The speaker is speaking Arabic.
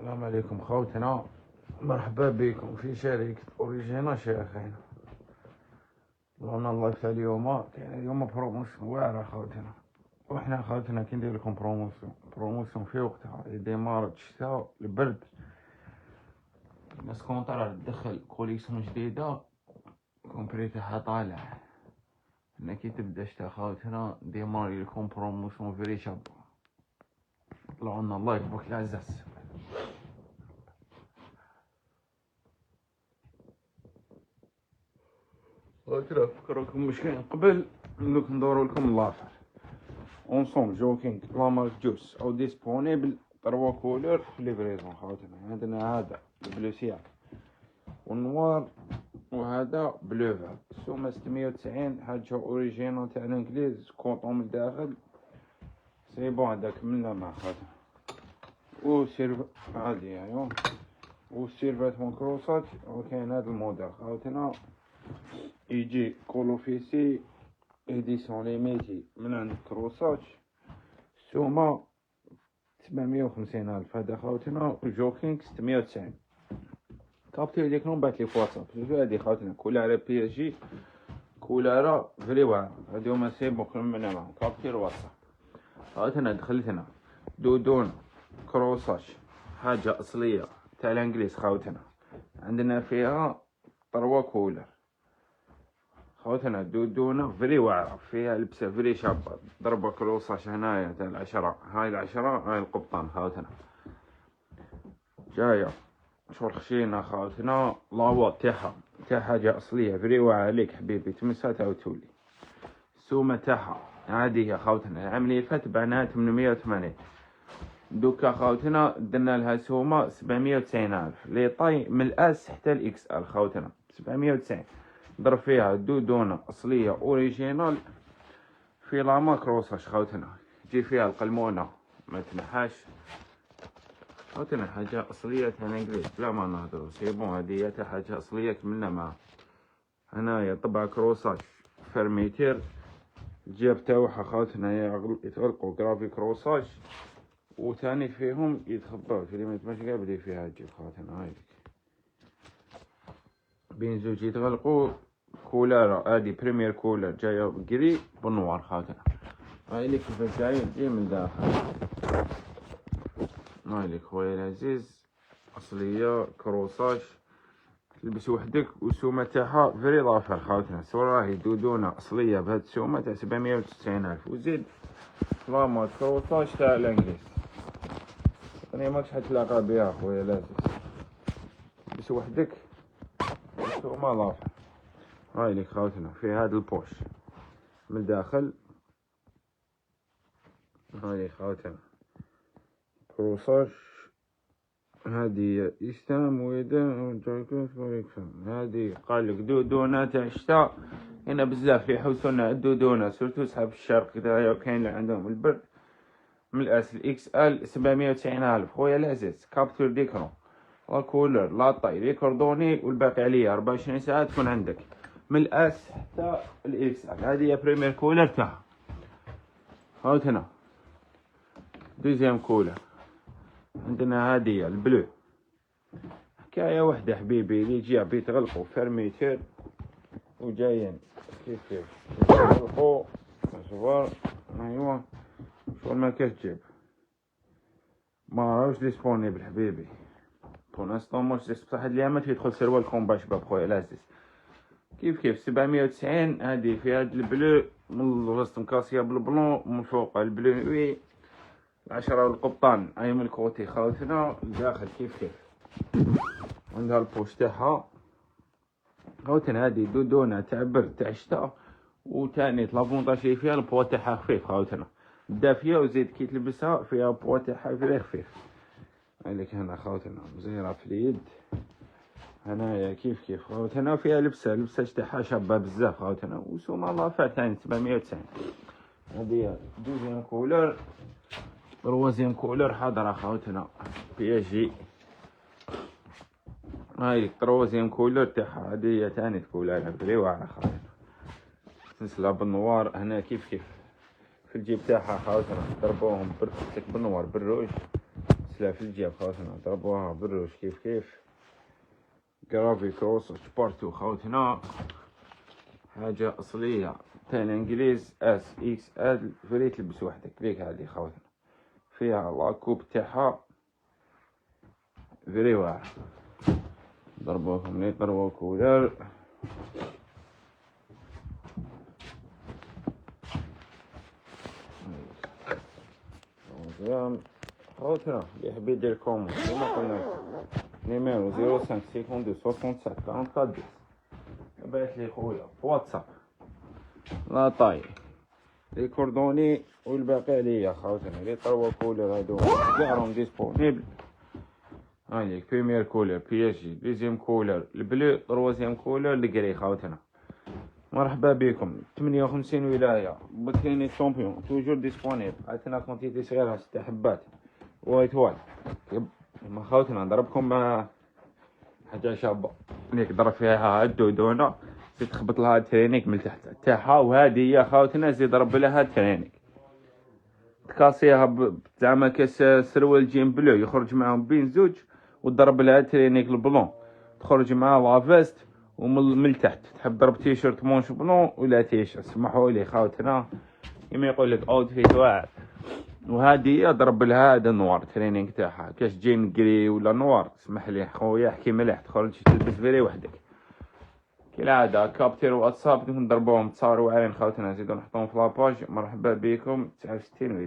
السلام عليكم خوتنا، مرحبا بكم في شركة أوريجينا شيخين. الله يفتح اليوم كاين اليوم بروموسيون واعرة خوتنا، وحنا خوتنا كي ندير لكم بروموسيون في وقتها. ديمارت الشتاء البرد، الناس كونطرا تدخل كوليكسيون جديدة كومبري تاعها طالع. هنا كي تبدا الشتا خوتنا ديماري لكم بروموسيون فري شابة. طلعونا الله يكبرك العزاز. نفكركم مش كاين قبل دوك ندورو لكم لافر اونسون جوكينغ لا مارك جوس او ديسبونيبل 3 كولور في ليفريزون خوتنا. عندنا هذا بلو سياق والنوار وهذا بلو فات، سومة 690. حاجة اوريجينال تاع الانجليز كوطون من الداخل سي بون. هذا كملنا مع خوتنا وسيرف عادي ايوا والسيرفات مكروسات. وكاين هذا الموديل خوتنا يجي كولوفيسي إديسيون ليميتي من عند كروساج، سومة 750,000. هذا خوتنا جوكينغ 690. كابتي ليك نون بات لي في واتساب. شوفو هادي خوتنا كولارا بي اس جي، كولارا فري واعرة. هادو هما سي بون منا معاهم كابتي الواتساب خوتنا. دخلت هنا دودون كروساج حاجة أصلية تاع الانجليز خوتنا. عندنا فيها 3 كولر خوتنا. دودونة فري واعرة، فيها لبسة فري شابة. ضربة كروساج هنايا تاع 10. هاي 10 هاي القبطان خوتنا. جاية شغل خشينة خوتنا. لاوات تاعها حاجة أصلية فري واعرة ليك حبيبي، تمسها تعاود تولي. السومة تاعها عادية خوتنا. العام اللي فات بعناها 880. دوكا خوتنا درنا لها سومة 790,000. لي طاي من الأس حتى الإكس إل خوتنا 790. ضرب فيها دودونة أصلية أوريجينال في لاما كروساج خوتنا. تجي فيها القلمونة ما تنحاش خوتنا. حاجة أصلية تاع الانجليز بلا ما نهضرو سي بون. هادي تاع حاجة أصلية كملنا معاها. هنايا طبع كروساج فرميتير. الجيب تاوعها خوتنا يتغلقو كرافي كروساج، وثاني فيهم يتخباو في اللي متمشي قابلي فيها الجيب خوتنا. هاي بين زوج يتغلقو. كولارا هادي بريمير كولر جايه بقري بالنوار خوتنا. هاي ليك كيفاش جاي تجي من داخل. هاي ليك خويا العزيز اصليه كروساج تلبس وحدك. والسومه تاعها فري ظافر خوتنا. صورة راهي دودونه اصليه بهاد السومه تاع 790,000. وزيد لامات كروساج تاع الانجليز. انا ماكش حتلاقى بها خويا العزيز. تلبس وحدك السومه ظافر. هاي ليك خوتنا في هذا البوش من الداخل. هاي ليك خوتنا كروساج. هادي يستلم ويدا هادي قال لك دودونة تاع الشتاء. هنا بزاف يحوسونا الدودونة سورتو صحاب الشرق كدا كاين اللي عندهم البرد. من الاس الاكس ال 790,000 خويا العزيز. كابتور ديكرون لا كولر لا طاي ريكوردوني والباقي عليا 24 ساعة تكون عندك من الاس حتى الاكس ال. هذه هي بريمير كولر تاعها خوتنا. دوزيام كولر عندنا هذه البلو. حكايه وحده حبيبي اللي يجي بيتغلقوا فرميتير وجايين كيف يتغلقوا صغار. ايوا شغل ما كتجيب ما راهوش ديسبونيبل حبيبي بونستون. مش بصح هاد الايامات يدخل سروال كومبا شباب خويا العزيز. كيف 790. هذه في هاد البلو من الوسط مكاسيه بالبلون من فوق البلو وي 10 والقبطان. اي من الكوتي خوتنا داخل كيف عندها البوش تاعها خوتنا. هذه دودونة تاع برد تاع الشتاء. وتاني لافونتاج فيها البوا تاعها خفيف خوتنا دافيه. وزيد كي تلبسها فيها البوا تاعها فري خفيف. هايليك هنا خوتنا مزيرة في اليد. هنايا كيف خوتنا فيها لبسة تاعها شابة بزاف خوتنا. وسوما الله فاتحين 790. هادي دوزيام كولر. تروازيام كولر حاضرة خوتنا بي اس جي. هاي تروازيام كولر تاعها. هادي هي تاني كولر فري واعرة خوتنا. تنسلا بالنوار هنا كيف في الجيب تاعها خوتنا. ضربوهم بالنوار بالروج تسلا في الجيب خوتنا، ضربوها بالروش كيف جرافي كروس سبورتو خوتنا، حاجة أصلية تاع الإنجليز اس اكس ال، فري تلبس وحدك ليك هادي خوتنا، فيها لاكوب تاعها فري واعر. ضربوكم لي ضربو كولر مزيان خوتنا. اللي يحب يدير كومون كيما قلنا نيميرو 0552 بعث لي خويا في واتساب لا طاي لي كوردوني والباقي عليا خوتنا. لي طروا كولر هادو كاع راهم ديسپونيبل. هانيك بريمير كولر بي اس جي، ديزيام كولر البلو، تروازيام كولر الكري خوتنا. مرحبا بكم. 58 ولاية بكريني شامبيون توجور ديسپونيبل. عندنا كونتيتي صغيرة 6 حبات وايت وايت. ما خوتنا نضربكم حاجة شابة ليك ضرب فيها الدودونة، زيد تخبط لها ترينيك من تحت تاعها، وهذه هي خوتنا زيد ضرب لها ترينيك تكاسيها زعما كاس سروال جيم بلو يخرج معاهم بين زوج، وتضرب لها ترينيك البلون تخرج معاه لافيست، ومن تحت تحب ضرب تيشيرت مونش بلون ولا تيشيرت سمحوا لي خوتنا كيما يقول لك اوتفيت واعر. وهذه ضرب لها هذا نوار ترينينغ تاعها كاش جين جري ولا نوار، اسمح لي خويا احكي مليح تخرج تلبس فري وحدك كالعاده. كابتر واتساب نضربوهم تصاوروا واعرين خوتنا، نزيدو نحطوهم في لاباج. مرحبا بكم. 69